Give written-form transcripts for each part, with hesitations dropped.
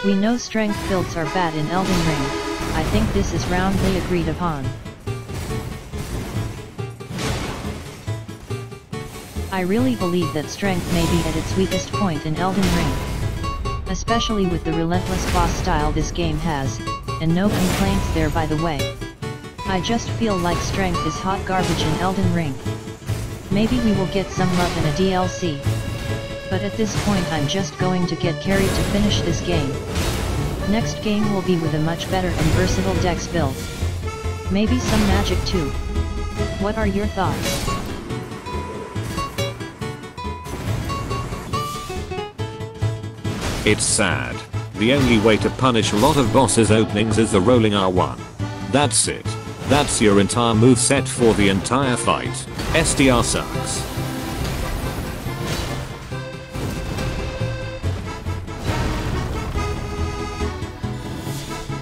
We know strength builds are bad in Elden Ring. I think this is roundly agreed upon. I really believe that strength may be at its weakest point in Elden Ring. Especially with the relentless boss style this game has, and no complaints there by the way. I just feel like strength is hot garbage in Elden Ring. Maybe we will get some love in a DLC. But at this point I'm just going to get carried to finish this game. Next game will be with a much better and versatile dex build. Maybe some magic too. What are your thoughts? It's sad. The only way to punish a lot of bosses openings is the rolling R1. That's it. That's your entire moveset for the entire fight. STR sucks.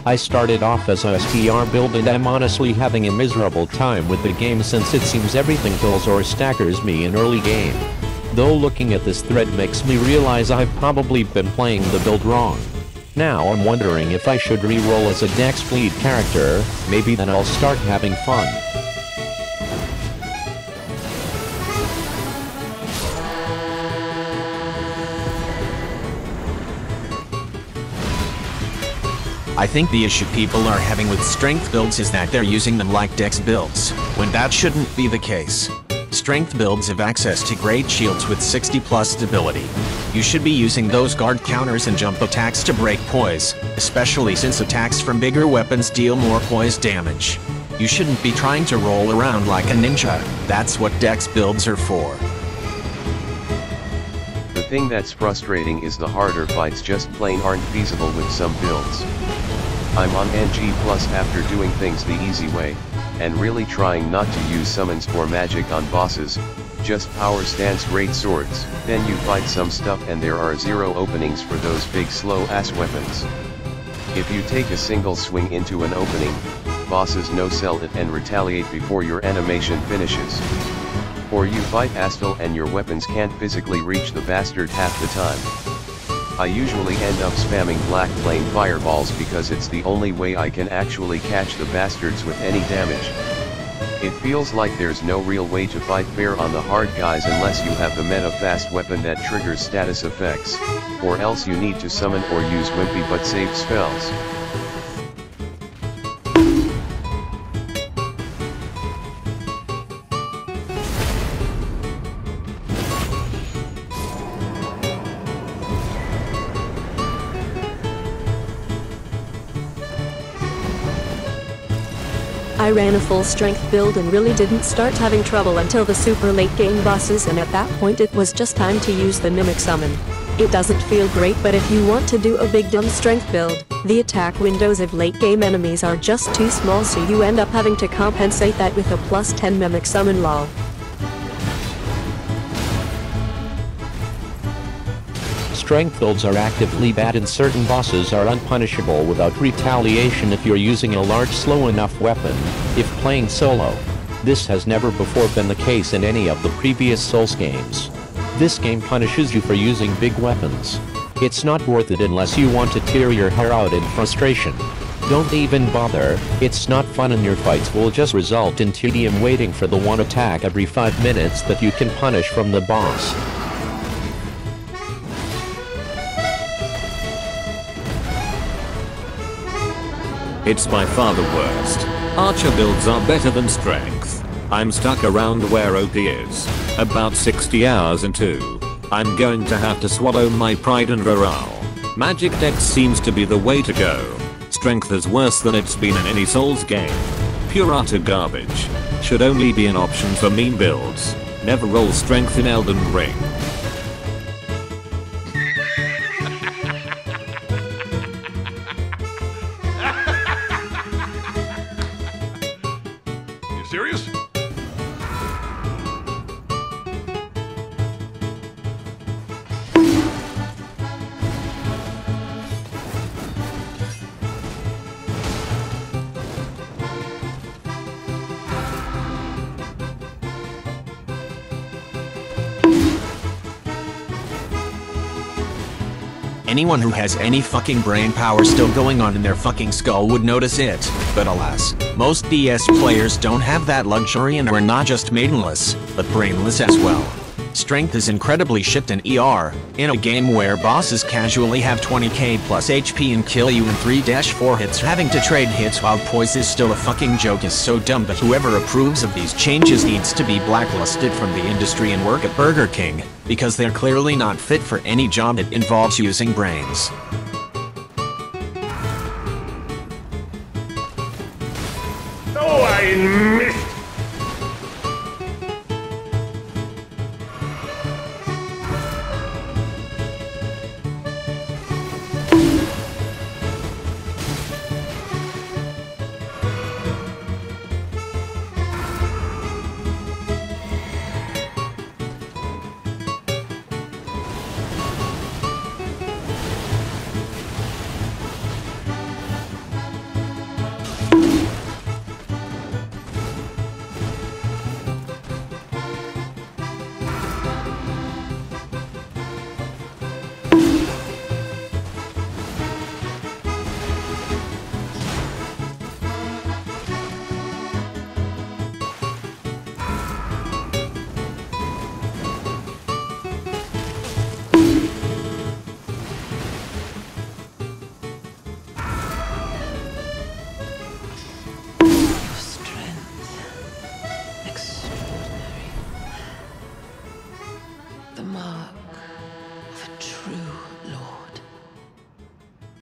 I started off as a STR build and I'm honestly having a miserable time with the game since it seems everything kills or staggers me in early game. Though looking at this thread makes me realize I've probably been playing the build wrong. Now I'm wondering if I should re-roll as a dex bleed character, maybe then I'll start having fun. I think the issue people are having with strength builds is that they're using them like dex builds, when that shouldn't be the case. Strength builds have access to great shields with 60+ stability. You should be using those guard counters and jump attacks to break poise, especially since attacks from bigger weapons deal more poise damage. You shouldn't be trying to roll around like a ninja. That's what dex builds are for. The thing that's frustrating is the harder fights just plain aren't feasible with some builds. I'm on NG+ after doing things the easy way, and really trying not to use summons or magic on bosses, just power stance great swords. Then you fight some stuff and there are 0 openings for those big slow ass weapons. If you take a single swing into an opening, bosses no-sell it and retaliate before your animation finishes. Or you fight Astal and your weapons can't physically reach the bastard half the time. I usually end up spamming black flame fireballs because it's the only way I can actually catch the bastards with any damage. It feels like there's no real way to fight fair on the hard guys unless you have the meta fast weapon that triggers status effects, or else you need to summon or use wimpy but safe spells. I ran a full strength build and really didn't start having trouble until the super late game bosses, and at that point it was just time to use the mimic summon. It doesn't feel great, but if you want to do a big dumb strength build, the attack windows of late game enemies are just too small, so you end up having to compensate that with a +10 mimic summon lol. Strength builds are actively bad and certain bosses are unpunishable without retaliation if you're using a large slow enough weapon, if playing solo. This has never before been the case in any of the previous Souls games. This game punishes you for using big weapons. It's not worth it unless you want to tear your hair out in frustration. Don't even bother, it's not fun and your fights will just result in tedium waiting for the one attack every 5 minutes that you can punish from the boss. It's by far the worst. Archer builds are better than strength. I'm stuck around where OP is. About 60 hours into. I'm going to have to swallow my pride and morale. Magic dex seems to be the way to go. Strength is worse than it's been in any Souls game. Pure utter garbage. Should only be an option for meme builds. Never roll strength in Elden Ring. Serious? Anyone who has any fucking brain power still going on in their fucking skull would notice it, but alas, most DS players don't have that luxury and are not just maidenless, but brainless as well. Strength is incredibly shit in ER, in a game where bosses casually have 20k plus HP and kill you in 3-4 hits. Having to trade hits while poised is still a fucking joke is so dumb, but whoever approves of these changes needs to be blacklisted from the industry and work at Burger King, because they're clearly not fit for any job that involves using brains. So I